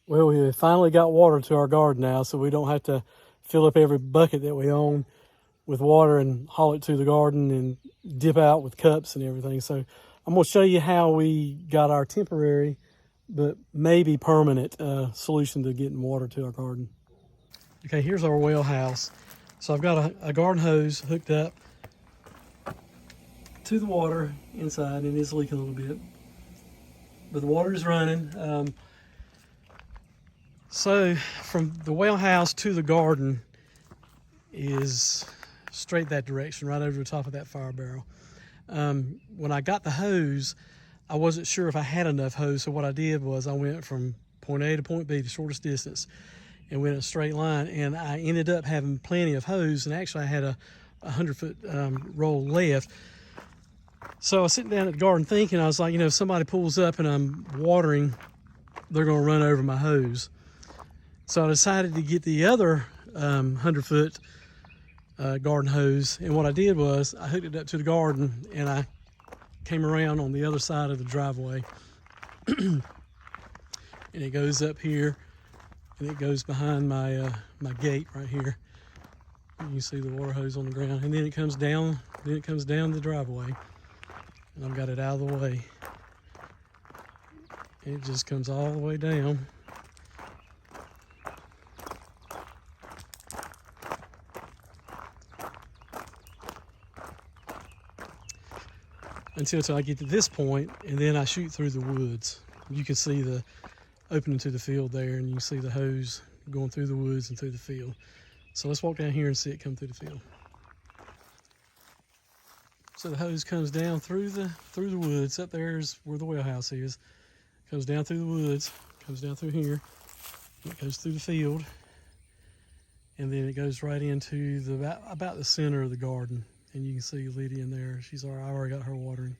Well, we finally got water to our garden now, so we don't have to fill up every bucket that we own with water and haul it to the garden and dip out with cups and everything. So I'm going to show you how we got our temporary but maybe permanent solution to getting water to our garden. Okay, here's our well house. So I've got a garden hose hooked up to the water inside, and it's leaking a little bit, but the water is running. So from the well house to the garden is straight that direction, right over the top of that fire barrel. When I got the hose, I wasn't sure if I had enough hose, so what I did was I went from point A to point B, the shortest distance, and went in a straight line, and I ended up having plenty of hose, and actually I had a 100-foot roll left. So I was sitting down at the garden thinking, I was like, if somebody pulls up and I'm watering, they're gonna run over my hose. So I decided to get the other 100-foot garden hose, and what I did was I hooked it up to the garden, and I came around on the other side of the driveway, and it goes up here, and it goes behind my my gate right here. You can see the water hose on the ground, and then it comes down. Then it comes down the driveway, and I've got it out of the way. And it just comes all the way down. Until I get to this point, and then I shoot through the woods. You can see the opening to the field there, and you can see the hose going through the woods and through the field. So let's walk down here and see it come through the field. So the hose comes down through the woods. Up there is where the well house is. Comes down through the woods, comes down through here, it goes through the field, and then it goes right into about the center of the garden. And you can see Lydia in there. I already got her watering.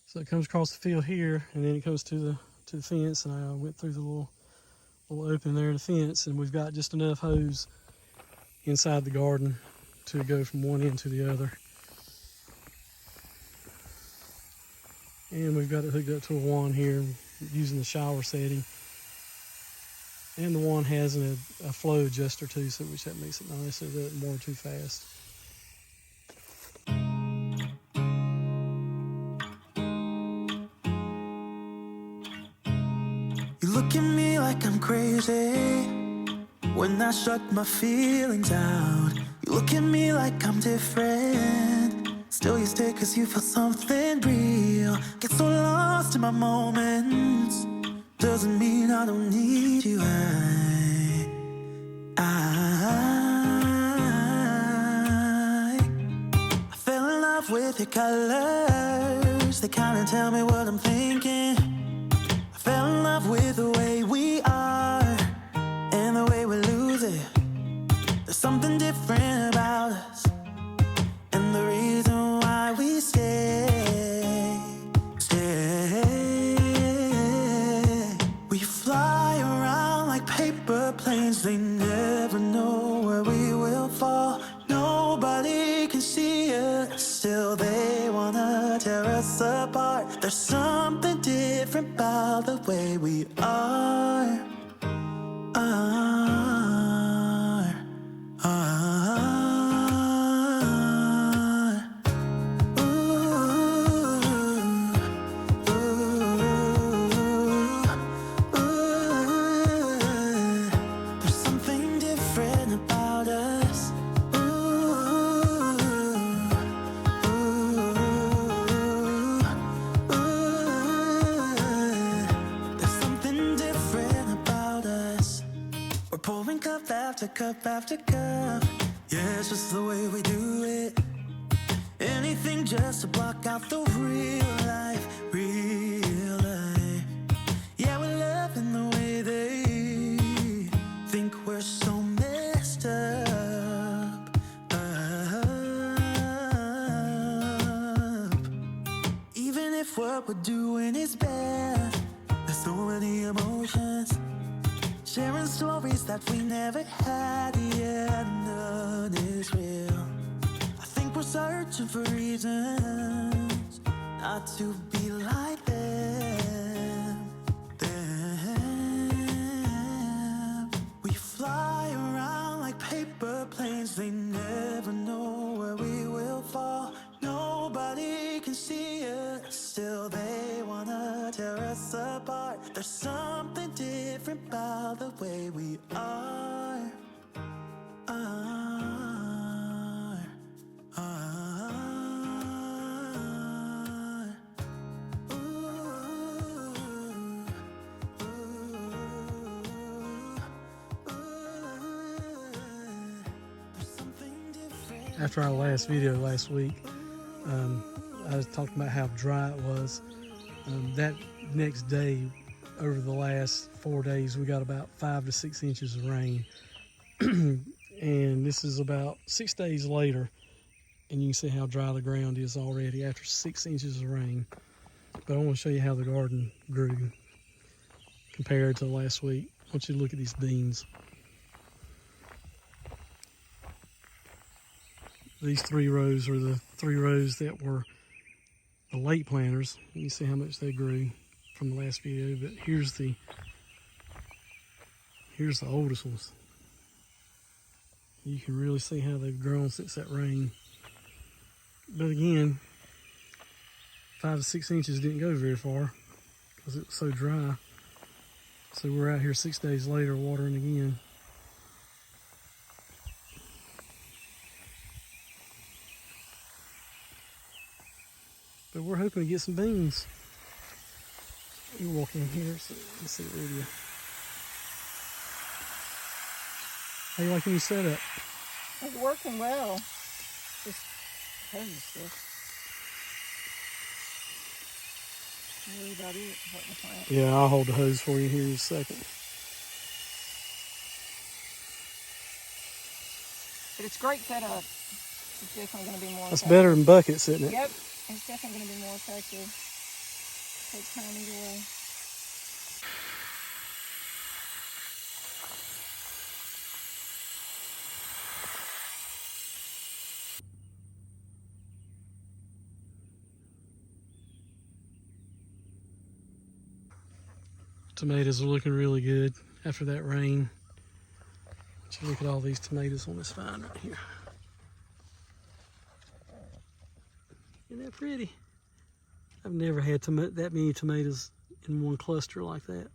So it comes across the field here, and then it goes to the fence, and I went through the little opening there in the fence, and we've got just enough hose inside the garden to go from one end to the other. And we've got it hooked up to a wand here using the shower setting. And the wand has a flow adjuster too, which that makes it nice so it doesn't water too fast. You look at me like I'm crazy when I shut my feelings out. You look at me like I'm different, still you stay cause you feel something real. Get so lost in my moments, doesn't mean I don't need you. I fell in love with your colors, they kinda tell me what I'm thinking. I fell in love with the way we are and the way we lose it. There's something different about us, and the reason why we stay. We fly around like paper planes, they never know where we will fall. Nobody can see us, still they wanna tear us apart. There's something different about the way we are. There's something different about us. There's something different about us. We're pouring cup after cup after cup. Yeah, it's just the way we do it. Anything just to block out the real life, real life. Yeah, we're loving the way they think we're so messed up. Even if what we're doing is bad, there's so many emotions. Sharing stories that we never had, yeah, none is real. I think we're searching for reasons not to be like them. something different about the way we are. After our last video last week, I was talking about how dry it was. That next day, over the last 4 days, we got about 5 to 6 inches of rain. And this is about 6 days later, and you can see how dry the ground is already after 6 inches of rain. But I want to show you how the garden grew compared to last week. I want you to look at these beans. These 3 rows are the 3 rows that were the late planters. You can see how much they grew from the last video, but here's the oldest ones. You can really see how they've grown since that rain. But again, 5 to 6 inches didn't go very far because it was so dry. So we're out here 6 days later watering again. But we're hoping to get some beans. You walk in here, so let's see the video. How you liking your setup? It's working well. Just hose this. Worry about it. What the plant. Yeah, I'll hold the hose for you here in a second. But it's great setup. It's definitely going to be more That's effective. better than buckets, isn't it? Yep. It's definitely going to be more effective. Takes time either way. Tomatoes are looking really good after that rain. Just look at all these tomatoes on this vine right here. Isn't that pretty? I've never had that many tomatoes in one cluster like that.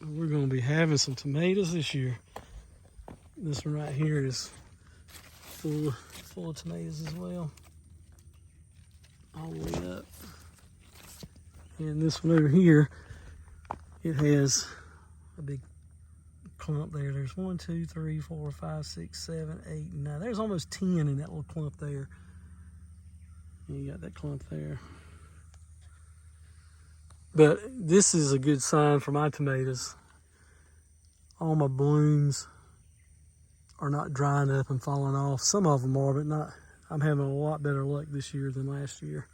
We're going to be having some tomatoes this year. This one right here is full of tomatoes as well. All the way up. And this one over here, it has a big clump there. There's 1, 2, 3, 4, 5, 6, 7, 8, 9. There's almost 10 in that little clump there. And you got that clump there. But this is a good sign for my tomatoes. All my blooms are not drying up and falling off. Some of them are, but not. I'm having a lot better luck this year than last year.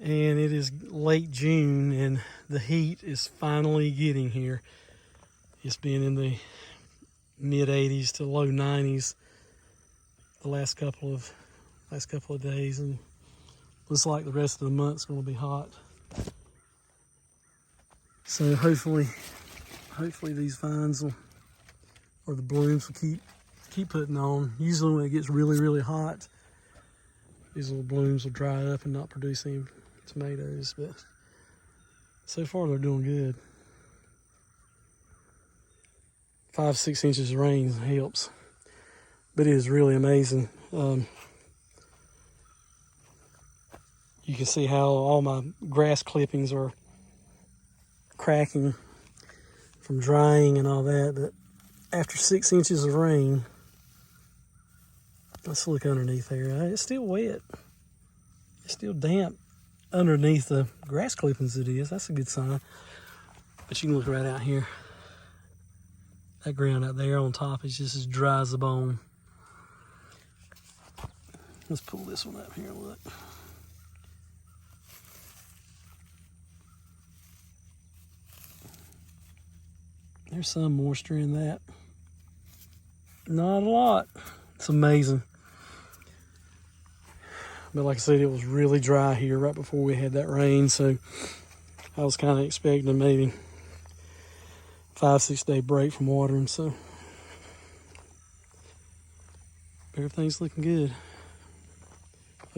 And it is late June and the heat is finally getting here. It's been in the mid 80s to low 90s the last couple of days, and looks like the rest of the month's going to be hot. So hopefully these vines will, or the blooms will keep putting on. Usually when it gets really, really hot, these little blooms will dry up and not produce any tomatoes, but so far they're doing good. 5, 6 inches of rain helps, but it is really amazing. You can see how all my grass clippings are cracking from drying and all that, but after 6 inches of rain, let's look underneath there. It's still wet. It's still damp underneath the grass clippings it is. That's a good sign. But you can look right out here. That ground out there on top is just as dry as a bone. Let's pull this one up here and look. There's some moisture in that. Not a lot. It's amazing. But like I said, it was really dry here right before we had that rain, so I was kind of expecting maybe 5-6 day break from watering, so everything's looking good.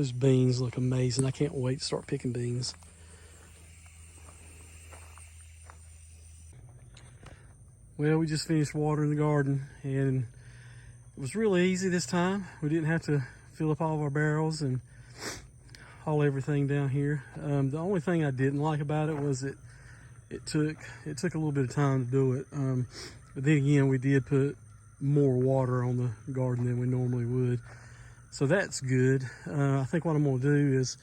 Those beans look amazing. I can't wait to start picking beans. Well, we just finished watering the garden, and it was really easy this time. We didn't have to fill up all of our barrels and haul everything down here. The only thing I didn't like about it was it took a little bit of time to do it. But then again, we did put more water on the garden than we normally would. So that's good. I think what I'm gonna do is,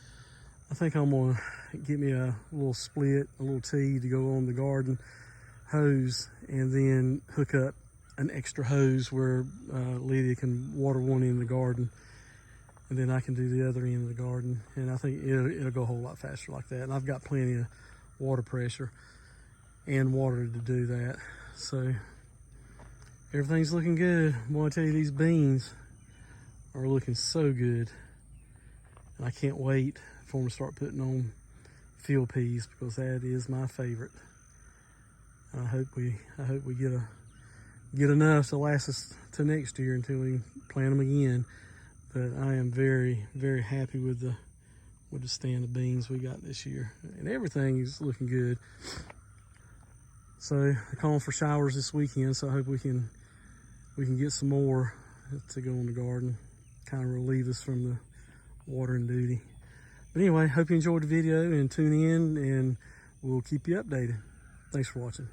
I think I'm gonna get me a little split, a little T to go on the garden hose, and then hook up an extra hose where Lydia can water one end of the garden, and then I can do the other end of the garden. And I think it'll go a whole lot faster like that. And I've got plenty of water pressure and water to do that. So everything's looking good. I want to tell you, these beans are looking so good, and I can't wait for them to start putting on field peas, because that is my favorite. I hope we get enough to last us to next year until we plant them again. But I am very, very happy with the stand of beans we got this year, and everything is looking good. So they're calling for showers this weekend, so I hope we can get some more to go in the garden, kind of relieve us from the watering duty. But anyway, hope you enjoyed the video and tune in, and we'll keep you updated. Thanks for watching.